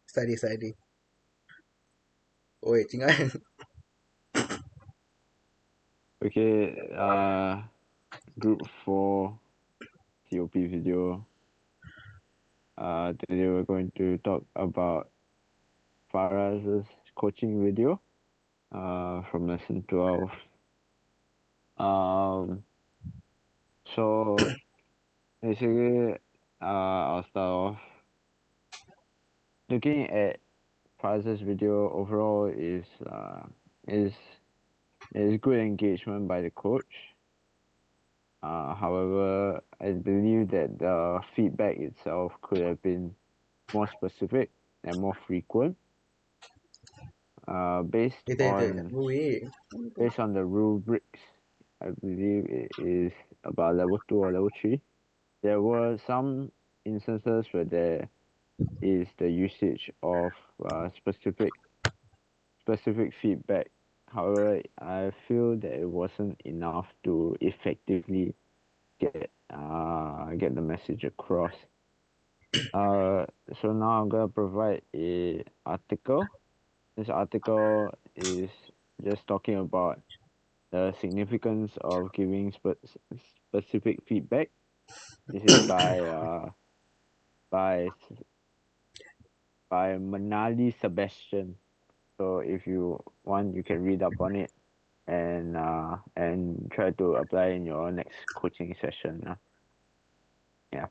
Study. Oi, tinggal. Okay, group 4 COP video. Today we're going to talk about Faraz's coaching video from lesson 12. So basically, I'll start off. Looking at Faraz's video overall is good engagement by the coach. However, I believe that the feedback itself could have been more specific and more frequent. Based Kita. on Ui. the rubrics, I believe it is about level 2 or level 3. There were some instances where there is the usage of specific feedback. However, I feel that it wasn't enough to effectively get the message across. So now I'm gonna provide a article. This article is just talking about the significance of giving specific feedback. This is by Manali Sebastian. So if you want, you can read up on it and try to apply in your next coaching session. Yeah.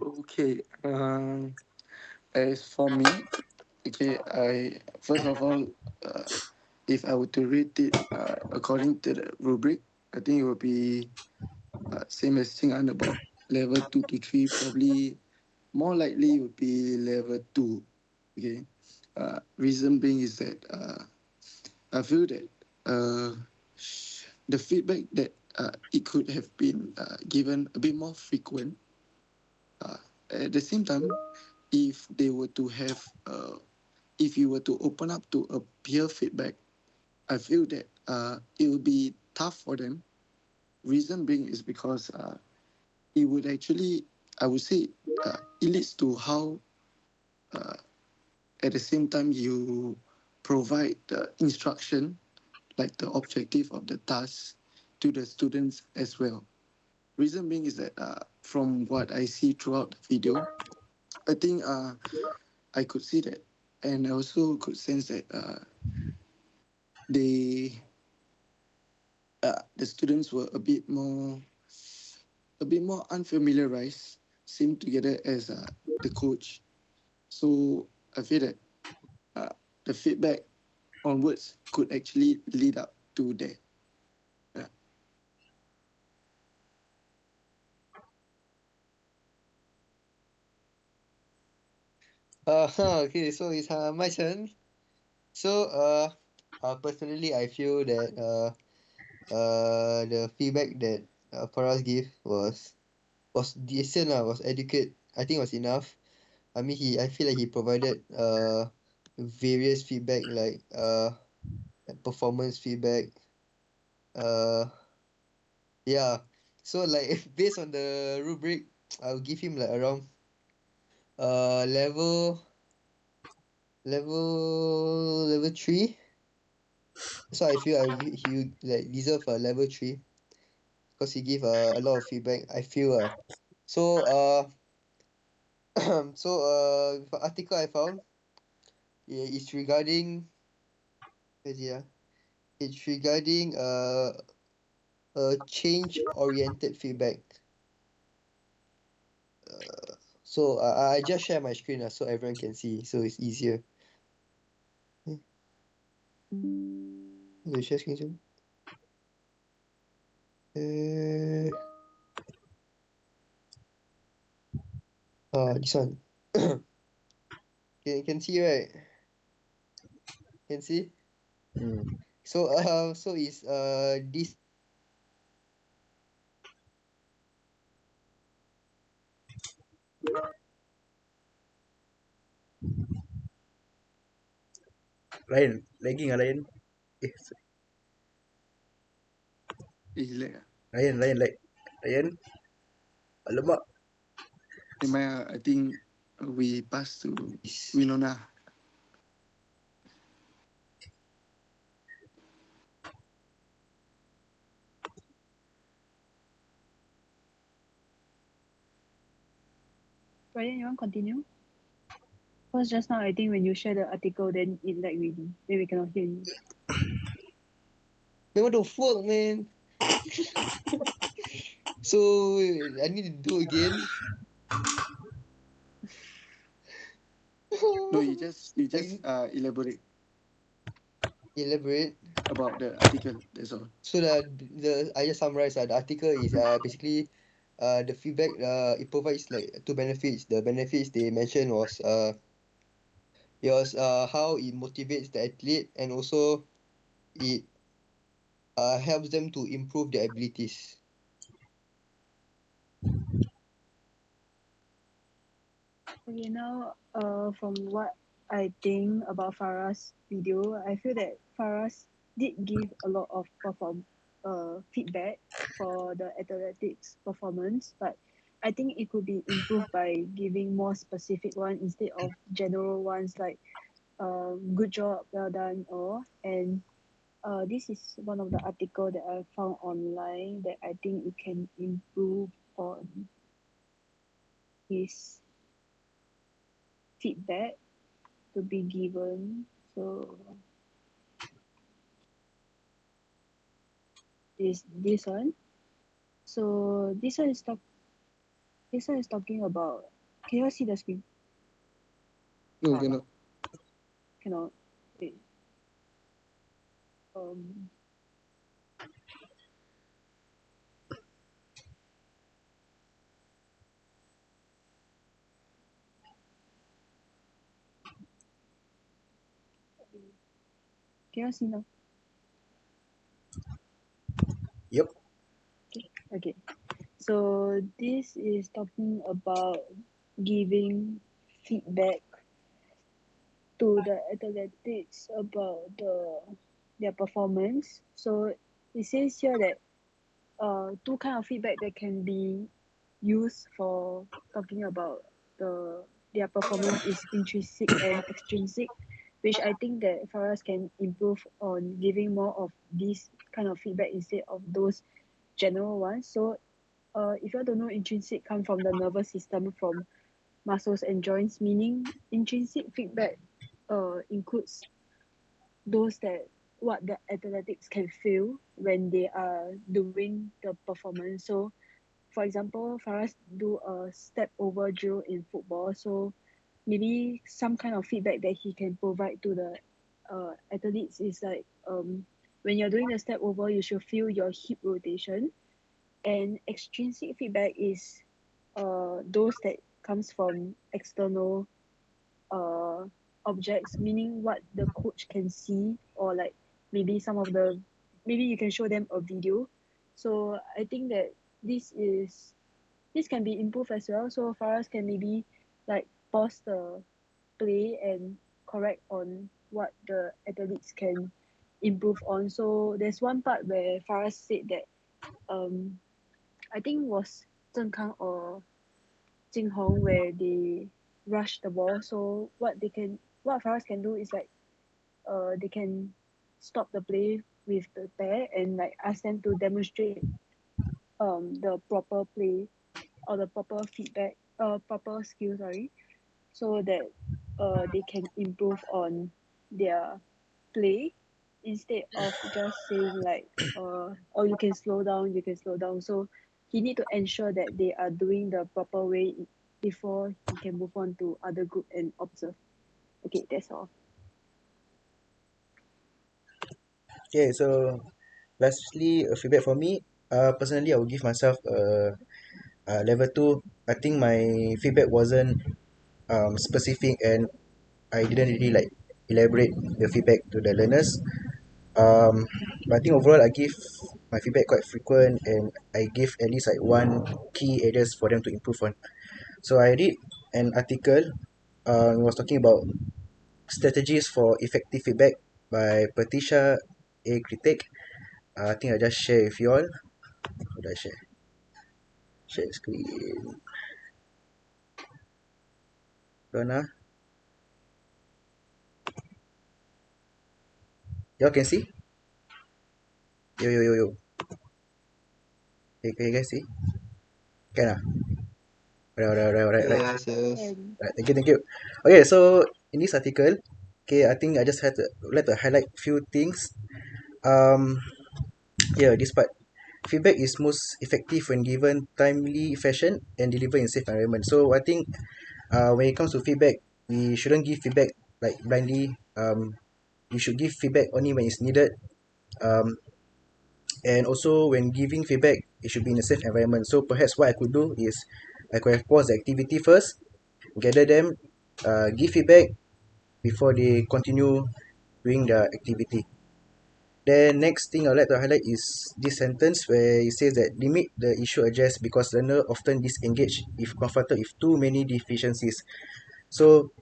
Okay. As for me, okay, I first of all, if I were to rate it according to the rubric, I think it would be same as Xing'an, about level 2 to 3. Probably more likely would be level 2. Okay. Reason being is that I feel that the feedback that it could have been given a bit more frequent. At the same time, if they were to have, if you were to open up to a peer feedback, I feel that it would be tough for them. Reason being is because it would actually, I would say, it leads to how, at the same time, you provide the instruction, like the objective of the task, to the students as well. Reason being is that from what I see throughout the video, I think I could see that, and I also could sense that they the students were a bit more unfamiliarized, same together as the coach. So I feel that uh, the feedback onwards could actually lead up to that. Yeah. Okay, so it's my turn. So personally, I feel that the feedback that Faraz gave was decent, was adequate. I think it was enough. I mean, I feel like he provided various feedback, like performance feedback. Uh, yeah. So like based on the rubric, I'll give him like around level level 3. So I feel he like deserve a level 3 because he gave a lot of feedback. I feel so so the article I found, yeah, it's regarding where is it, it's regarding change oriented feedback. So I just share my screen so everyone can see, so it's easier. The share screen soon. This one. Can see, right? Can see. So so is this Lain. Lagging lah lain. Eh, Lag. lain. Lain. Alamak. I think we pass to Is Winona. Ryan, you want to continue? Because just now I think when you share the article, then it lag really. Then we cannot hear you. man, what the fuck, man? So I need to do again. No, you just Okay, elaborate elaborate. about the article. That's all. So the I just summarize. The article is basically the feedback it provides like two benefits. The benefits they mentioned was how it motivates the athlete, and also it helps them to improve their abilities. Okay, now from what I think about Farah's video, I feel that Farah's did give a lot of feedback for the athletics performance, but I think it could be improved by giving more specific one instead of general ones like good job, well done, or and this is one of the article that I found online that I think it can improve on his feedback to be given. So is this one. So this one is talking about, can you see the screen? No, cannot. Cannot. Wait. Um can you see now? Yep. Okay. So this is talking about giving feedback to the athletics about their performance. So it says here that two kind of feedback that can be used for talking about their performance is intrinsic and extrinsic, which I think that Faraz can improve on giving more of this kind of feedback instead of those general ones. So if you don't know, intrinsic come from the nervous system, from muscles and joints, meaning intrinsic feedback includes those that what the athletics can feel when they are doing the performance. So for example, for us do a step over drill in football, so maybe some kind of feedback that he can provide to the athletes is like when you're doing the step over, you should feel your hip rotation. And extrinsic feedback is those that comes from external uh objects, meaning what the coach can see, or like maybe some of the, maybe you can show them a video. So I think that this is this can be improved as well. So Faraz can maybe like pause the play and correct on what the athletes can improve on. So there's one part where Faraz said that um I think was Zheng Kang or Jing Hong where they rush the ball. So what Faraz can do is like they can stop the play with the pair and like ask them to demonstrate the proper play or the proper feedback proper skill, sorry, so that they can improve on their play instead of just saying like oh, you can slow down. So he need to ensure that they are doing the proper way before he can move on to other group and observe. Okay, that's all. Okay, so lastly, a feedback for me. Personally, I will give myself a level two. I think my feedback wasn't specific, and I didn't really like elaborate the feedback to the learners. But I think overall, I give my feedback quite frequent, and I give at least like one key areas for them to improve on. So I read an article. It was talking about strategies for effective feedback by Patricia A. Kritik. I think I just share with you all. How do I share? Share screen. Hold on, y'all can see? Yo, yo, yo, yo. Can you guys see? Can ah? Right. Yes, yes. And Right, thank you. Okay, so in this article, okay, I think I just had to like to highlight few things. Um, yeah, this part. Feedback is most effective when given timely fashion and delivered in safe environment. So I think when it comes to feedback, we shouldn't give feedback like blindly. You should give feedback only when it's needed. Um, and also when giving feedback, it should be in a safe environment. So perhaps what I could do is I could have paused the activity first, gather them, give feedback before they continue doing the activity. Then next thing I'd like to highlight is this sentence where it says that limit the issue addressed because learner often disengage if confronted with too many deficiencies. So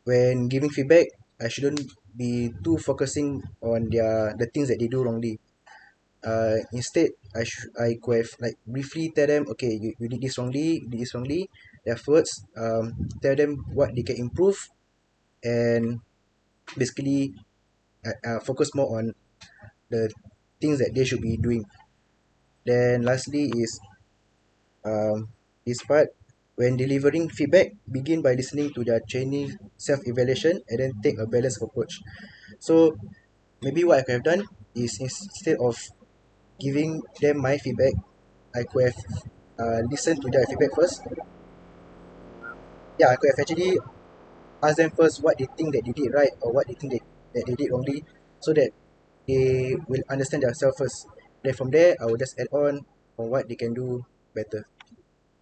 when giving feedback, I shouldn't be too focusing on the things that they do wrongly. Instead, I could have like briefly tell them, okay, you did this wrongly, you did this wrongly. Afterwards, tell them what they can improve and basically focus more on the things that they should be doing. Then lastly is this part when delivering feedback, begin by listening to their training self-evaluation and then take a balanced approach. So maybe what I could have done is instead of giving them my feedback, I could have listened to their feedback first. Yeah, I could have actually asked them first what they think that they did right or what they think that they did wrongly, so that they will understand themselves first. Then from there, I will just add on what they can do better.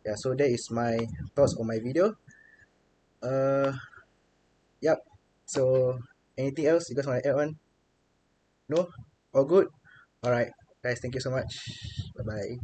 Yeah, so that is my thoughts on my video. Uh, yep. So anything else you guys want to add on? No? All good? All right, guys. Thank you so much. Bye bye.